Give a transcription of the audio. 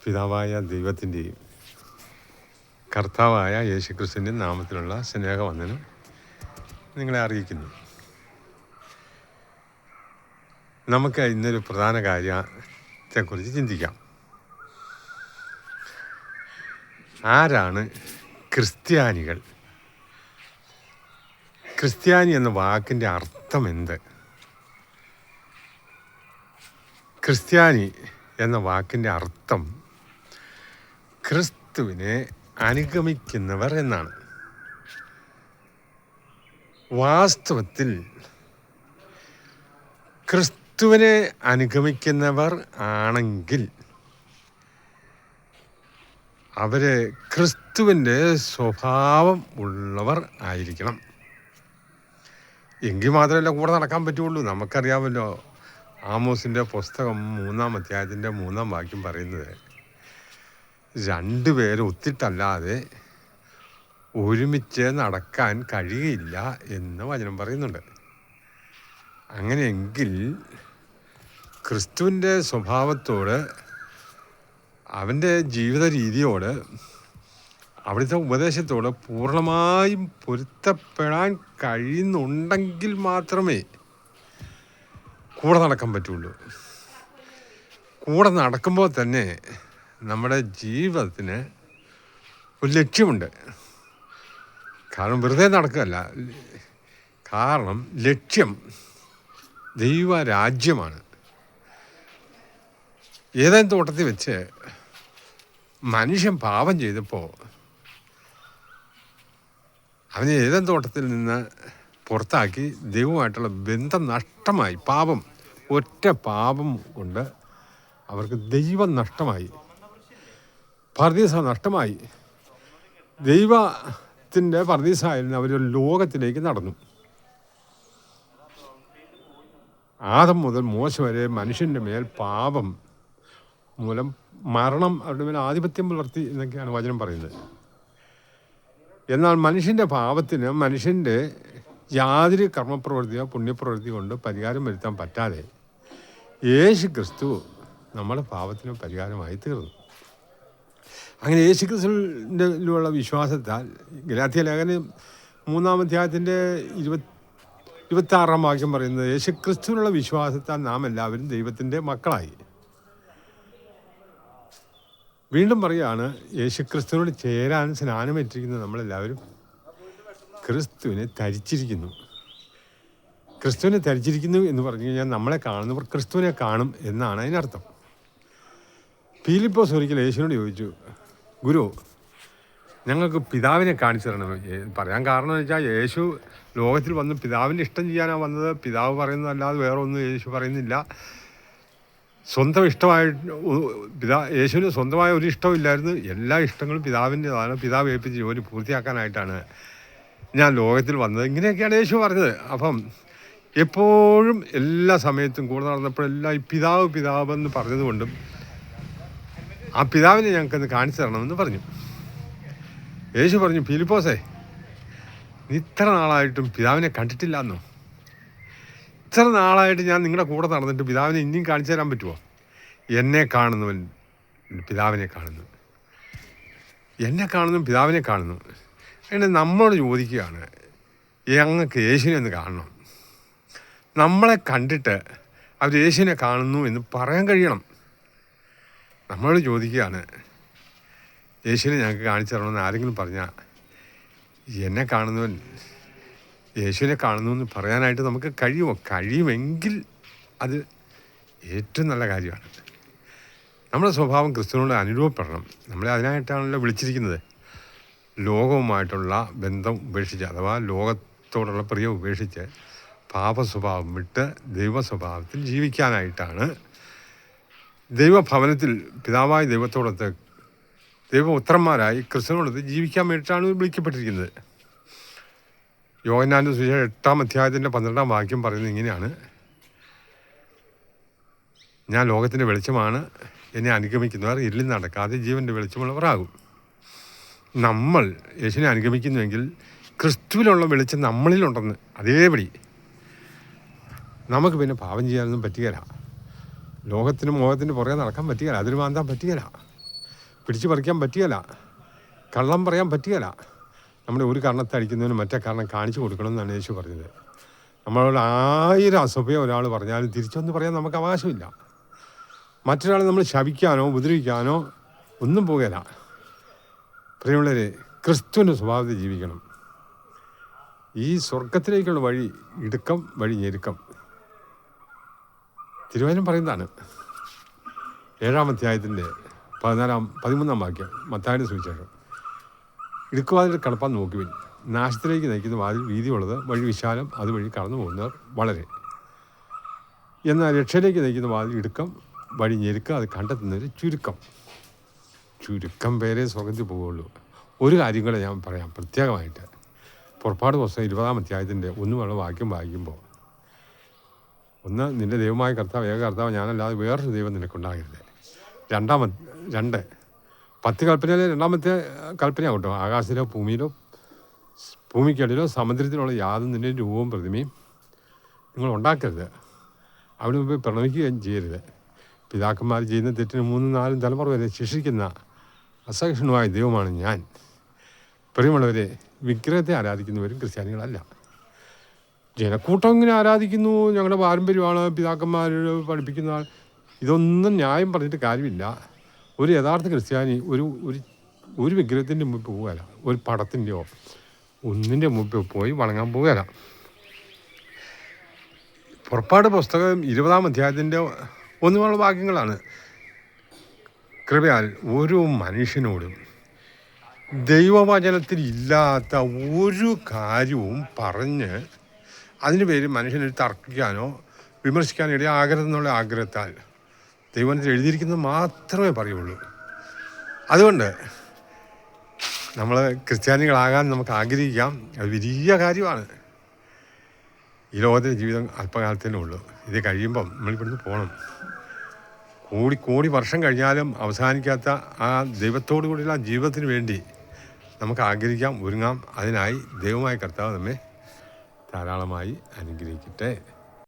പിതാവായ ദൈവത്തിൻ്റെയും കർത്താവായ യേശുക്രിസ്തുവിൻ്റെയും നാമത്തിലുള്ള സ്നേഹവന്ദനം നിങ്ങളെ അറിയിക്കുന്നു. നമുക്ക് ഇന്നൊരു പ്രധാന കാര്യത്തെക്കുറിച്ച് ചിന്തിക്കാം. ആരാണ് ക്രിസ്ത്യാനികൾ? ക്രിസ്ത്യാനി എന്ന വാക്കിൻ്റെ അർത്ഥം എന്ത്? ക്രിസ്ത്യാനി എന്ന വാക്കിൻ്റെ അർത്ഥം ക്രിസ്തുവിനെ അനുഗമിക്കുന്നവർ എന്നാണ്. വാസ്തവത്തിൽ ക്രിസ്തുവിനെ അനുഗമിക്കുന്നവർ ആണെങ്കിൽ അവർ ക്രിസ്തുവിൻ്റെ സ്വഭാവം ഉള്ളവർ ആയിരിക്കണം. എങ്കിൽ മാത്രമല്ല കൂടെ നടക്കാൻ പറ്റുള്ളൂ. നമുക്കറിയാമല്ലോ, ആമോസിൻ്റെ പുസ്തകം 3-ാം അധ്യായത്തിൻ്റെ 3-ാം വാക്യം പറയുന്നത്, രണ്ടുപേരും ഒത്തിട്ടല്ലാതെ ഒരുമിച്ച് നടക്കാൻ കഴിയില്ല എന്ന് വചനം പറയുന്നുണ്ട്. അങ്ങനെയെങ്കിൽ ക്രിസ്തുവിൻ്റെ സ്വഭാവത്തോട്, അവൻ്റെ ജീവിത രീതിയോട്, അവിടുത്തെ ഉപദേശത്തോട് പൂർണ്ണമായും പൊരുത്തപ്പെടാൻ കഴിയുന്നുണ്ടെങ്കിൽ മാത്രമേ കൂടെ നടക്കാൻ പറ്റുള്ളൂ. കൂടെ നടക്കുമ്പോൾ തന്നെ നമ്മുടെ ജീവിതത്തിന് ഒരു ലക്ഷ്യമുണ്ട്. കാരണം വെറുതെ നടക്കുകയല്ല. കാരണം ലക്ഷ്യം ദൈവരാജ്യമാണ്. ഏതേൻ തോട്ടത്തിൽ വെച്ച് മനുഷ്യൻ പാപം ചെയ്തപ്പോൾ അവനെ ഏതേൻ തോട്ടത്തിൽ നിന്ന് പുറത്താക്കി ദൈവമായിട്ടുള്ള ബന്ധം നഷ്ടമായി. ഒറ്റ പാപം കൊണ്ട് അവർക്ക് ദൈവം നഷ്ടമായി, പർദീസ നഷ്ടമായി. ദൈവത്തിൻ്റെ പർദീസായിരുന്നു അവർ ലോകത്തിലേക്ക് നടന്നു. ആദം മുതൽ മോശ വരെ മനുഷ്യൻ്റെ മേൽ പാപം മൂലം മരണം അവരുടെ മേൽ ആധിപത്യം പുലർത്തി എന്നൊക്കെയാണ് വചനം പറയുന്നത്. എന്നാൽ മനുഷ്യൻ്റെ പാപത്തിന് മനുഷ്യൻ്റെ യാതൊരു കർമ്മപ്രവൃത്തിയോ പുണ്യപ്രവൃത്തി കൊണ്ട് പരിഹാരം വരുത്താൻ പറ്റാതെ യേശു ക്രിസ്തു നമ്മുടെ പാപത്തിന് പരിഹാരമായി തീർന്നു. അങ്ങനെ യേശു ക്രിസ്തുവിലുള്ള വിശ്വാസത്താൽ ഗലാത്യ ലേഖനം 3-ാം അധ്യായത്തിൻ്റെ 26-ാം വാക്യം പറയുന്നത്, യേശു ക്രിസ്തുവിനുള്ള വിശ്വാസത്താൽ നാം എല്ലാവരും ദൈവത്തിൻ്റെ മക്കളായി. വീണ്ടും പറയുകയാണ്, യേശു ക്രിസ്തുവിനോട് ചേരാൻ സ്നാനമേറ്റിരിക്കുന്ന നമ്മളെല്ലാവരും ക്രിസ്തുവിനെ ധരിച്ചിരിക്കുന്നു. ക്രിസ്തുവിനെ ധരിച്ചിരിക്കുന്നു എന്ന് പറഞ്ഞു കഴിഞ്ഞാൽ നമ്മളെ കാണുന്നവർ ക്രിസ്തുവിനെ കാണും എന്നാണ് അതിനർത്ഥം. ഫിലിപ്പോസ് ഒരിക്കൽ യേശുവിനോട് ചോദിച്ചു, ഗുരു, ഞങ്ങൾക്ക് പിതാവിനെ കാണിച്ചു തരണം. പറയാൻ കാരണം എന്ന് വെച്ചാൽ, യേശു ലോകത്തിൽ വന്ന് പിതാവിൻ്റെ ഇഷ്ടം ചെയ്യാനാണ് വന്നത്. പിതാവ് പറയുന്നതല്ലാതെ വേറെ ഒന്നും യേശു പറയുന്നില്ല. സ്വന്തം ഇഷ്ടമായിട്ട് യേശുവിന് സ്വന്തമായ ഒരു ഇഷ്ടമില്ലായിരുന്നു. എല്ലാ ഇഷ്ടങ്ങളും പിതാവിൻ്റെതാണ്. പിതാവ് ഏൽപ്പിച്ച് ജോലി പൂർത്തിയാക്കാനായിട്ടാണ് ഞാൻ ലോകത്തിൽ വന്നത്. ഇങ്ങനെയൊക്കെയാണ് യേശു പറഞ്ഞത്. അപ്പം എപ്പോഴും എല്ലാ സമയത്തും കൂടെ നടന്നപ്പോഴെല്ലാം ഈ പിതാവ് എന്ന് പറഞ്ഞതുകൊണ്ടും ആ പിതാവിനെ ഞങ്ങൾക്കത് കാണിച്ചു തരണമെന്ന് പറഞ്ഞു. യേശു പറഞ്ഞു, ഫിലിപ്പോസേ, ഇത്ര നാളായിട്ടും പിതാവിനെ കണ്ടിട്ടില്ല എന്നോ? ഇത്ര നാളായിട്ട് ഞാൻ നിങ്ങളുടെ കൂടെ നടന്നിട്ട് പിതാവിനെ ഇനിയും കാണിച്ചു തരാൻ പറ്റുമോ? എന്നെ കാണുന്നവൻ പിതാവിനെ കാണുന്നു, എന്നെ കാണുന്നു പിതാവിനെ കാണുന്നു. അങ്ങനെ നമ്മളോട് ചോദിക്കുകയാണ്, ഞങ്ങൾക്ക് യേശുവിനെ ഒന്ന് കാണണം. നമ്മളെ കണ്ടിട്ട് അവർ യേശുവിനെ കാണുന്നു എന്ന് പറയാൻ കഴിയണം. നമ്മളോട് ചോദിക്കുകയാണ്, യേശുവിനെ ഞങ്ങൾക്ക് കാണിച്ചു തരണമെന്ന് ആരെങ്കിലും പറഞ്ഞാൽ, എന്നെ കാണുന്നവൻ യേശുവിനെ കാണുന്നു എന്ന് പറയാനായിട്ട് നമുക്ക് കഴിയുമോ? കഴിയുമെങ്കിൽ അത് ഏറ്റവും നല്ല കാര്യമാണ്. നമ്മുടെ സ്വഭാവം ക്രിസ്തുവിനോട് അനുരൂപപ്പെടണം. നമ്മളെ അതിനായിട്ടാണല്ലോ വിളിച്ചിരിക്കുന്നത്. ലോകവുമായിട്ടുള്ള ബന്ധം ഉപേക്ഷിച്ച്, അഥവാ ലോകത്തോടുള്ള പ്രിയം ഉപേക്ഷിച്ച് പാപസ്വഭാവം വിട്ട് ദൈവസ്വഭാവത്തിൽ ജീവിക്കാനായിട്ടാണ് ദൈവഭവനത്തിൽ പിതാവായ ദൈവത്തോടൊത്ത് ദൈവപുത്രന്മാരായി ക്രിസ്തുവിനോടൊത്ത് ജീവിക്കാൻ വേണ്ടിയിട്ടാണ് വിളിക്കപ്പെട്ടിരിക്കുന്നത്. യോഹന്നാന്റെ സുവിശേഷം 8-ാം അധ്യായത്തിൻ്റെ 12-ാം വാക്യം പറയുന്നത് ഇങ്ങനെയാണ്, ഞാൻ ലോകത്തിൻ്റെ വെളിച്ചമാണ്, എന്നെ അനുഗമിക്കുന്നവർ ഇരുളിൽ നടക്കാതെ ജീവൻ്റെ വെളിച്ചമുള്ളവരാകും. നമ്മൾ യേശുവിനെ അനുഗമിക്കുന്നുവെങ്കിൽ ക്രിസ്തുവിലുള്ള വെളിച്ചം നമ്മളിലുണ്ടെന്ന് അതേപടി നമുക്ക് പിന്നെ പാപം ചെയ്യാനൊന്നും പറ്റുകയില്ല. ലോകത്തിനും മോഹത്തിനും പുറകെ നടക്കാൻ പറ്റുകയില്ല. അതിന് മാന്താൻ പറ്റുകയില്ല. പിടിച്ചു പറിക്കാൻ പറ്റിയല്ല, കള്ളം പറയാൻ പറ്റിയല്ല. നമ്മുടെ ഒരു കാരണത്തെ അടിക്കുന്നതിന് മറ്റേ കാരണം കാണിച്ചു കൊടുക്കണമെന്നാണ് യേശു പറഞ്ഞത്. നമ്മളോട് 1000 അസഭ്യം ഒരാൾ പറഞ്ഞാലും തിരിച്ചൊന്ന് പറയാൻ നമുക്ക് അവകാശമില്ല. മറ്റൊരാളെ നമ്മൾ ശപിക്കാനോ ഉപദ്രവിക്കാനോ ഒന്നും പോകുകയില്ല. പ്രിയമുള്ളവരെ, ക്രിസ്തുവിൻ്റെ സ്വഭാവത്തിൽ ജീവിക്കണം. ഈ സ്വർഗത്തിലേക്കുള്ള വഴി ഇടുക്കം, വഴി ഞെരുക്കം. തിരുവചനം പറയുന്നതാണ്. 7-ാം അധ്യായത്തിൻ്റെ 13-ാം വാക്യം, മത്തായിയുടെ സുവിശേഷം. ഇടുക്കുവാതിൽ കടപ്പാൻ നോക്കുവിൻ, നാശത്തിലേക്ക് നയിക്കുന്ന വാതിൽ വീതിയുള്ളത്, വഴി വിശാലം, അതുവഴി കടന്നു പോകുന്നവർ വളരെ. എന്നാൽ രക്ഷയിലേക്ക് നയിക്കുന്ന വാതിൽ ഇടുക്കം, വഴി ഞെരുക്കം, അത് കണ്ടെത്തുന്നവർ ചുരുക്കം പേരെ സ്വർഗത്തിൽ പോവുകയുള്ളൂ. ഒരു കാര്യം കൂടെ ഞാൻ പറയാം പ്രത്യേകമായിട്ട്. പുറപ്പാട് പുസ്തകം 20-ാം അധ്യായത്തിൻ്റെ 1 വാക്യം വായിക്കുമ്പോൾ, 1, നിൻ്റെ ദൈവമായ കർത്താവ് ഏക കർത്താവ് ഞാനല്ലാതെ വേറൊരു ദൈവം നിനക്കുണ്ടാകരുത്. 2 10 കൽപ്പനയിലെ 2-ാമത്തെ കൽപ്പനയാണ് കേട്ടോ. ആകാശത്തിലോ ഭൂമിയിലോ ഭൂമിക്കടിയിലോ സമുദ്രത്തിലുള്ള യാതൊന്നും നിൻ്റെ രൂപവും പ്രതിമയും നിങ്ങൾ ഉണ്ടാക്കരുത്. അവിടെ മുമ്പ് പ്രണമിക്കുകയും ചെയ്യരുത്. പിതാക്കന്മാർ ചെയ്യുന്ന തെറ്റിന് 3-4 തലമുറ വരെ ശിക്ഷിക്കുന്ന അസഹിഷ്ണുവായ ദൈവമാണ് ഞാൻ. പ്രിയമുള്ളവരെ, വിഗ്രഹത്തെ ആരാധിക്കുന്നവരും ക്രിസ്ത്യാനികളല്ല. ജനക്കൂട്ടം ഇങ്ങനെ ആരാധിക്കുന്നു, ഞങ്ങളുടെ പാരമ്പര്യമാണ്, പിതാക്കന്മാർ പഠിപ്പിക്കുന്ന. ഇതൊന്നും ന്യായം പറഞ്ഞിട്ട് കാര്യമില്ല. ഒരു യഥാർത്ഥ ക്രിസ്ത്യാനി ഒരു വിഗ്രഹത്തിൻ്റെ മുമ്പിൽ പോവുകയല്ല, ഒരു പടത്തിൻ്റെയോ ഒന്നിൻ്റെ മുമ്പിൽ പോയി വണങ്ങാൻ പോവുകയല്ല. പുറപ്പാട് പുസ്തകം 20-ാം അധ്യായത്തിൻ്റെ 1 വാക്യങ്ങളാണ്. കൃപയാൽ ഓരോ മനുഷ്യനോടും ദൈവവചനത്തിൽ ഇല്ലാത്ത ഒരു കാര്യവും പറഞ്ഞ് അതിന് പേര് മനുഷ്യനെ തർക്കിക്കാനോ വിമർശിക്കാനോ ഇടയാകരുതെന്നുള്ള ആഗ്രഹത്താൽ ദൈവത്തിൽ എഴുതിയിരിക്കുന്നത് മാത്രമേ പറയുള്ളൂ. അതുകൊണ്ട് നമ്മൾ ക്രിസ്ത്യാനികളാകാൻ നമുക്ക് ആഗ്രഹിക്കാം. അത് വലിയ കാര്യമാണ്. ഈ ലോകത്തിലെ ജീവിതം അല്പകാലത്തേ ഉള്ളൂ. ഇത് കഴിയുമ്പം നമ്മളിവിടുന്ന് പോകണം. കോടി വർഷം കഴിഞ്ഞാലും അവസാനിക്കാത്ത ആ ദൈവത്തോടു കൂടിയുള്ള ജീവിതത്തിന് വേണ്ടി നമുക്ക് ആഗ്രഹിക്കാം, ഒരുങ്ങാം. അതിനായി ദൈവമായ കർത്താവ് നമ്മെ ധാരാളമായി അനുഗ്രഹിക്കട്ടെ.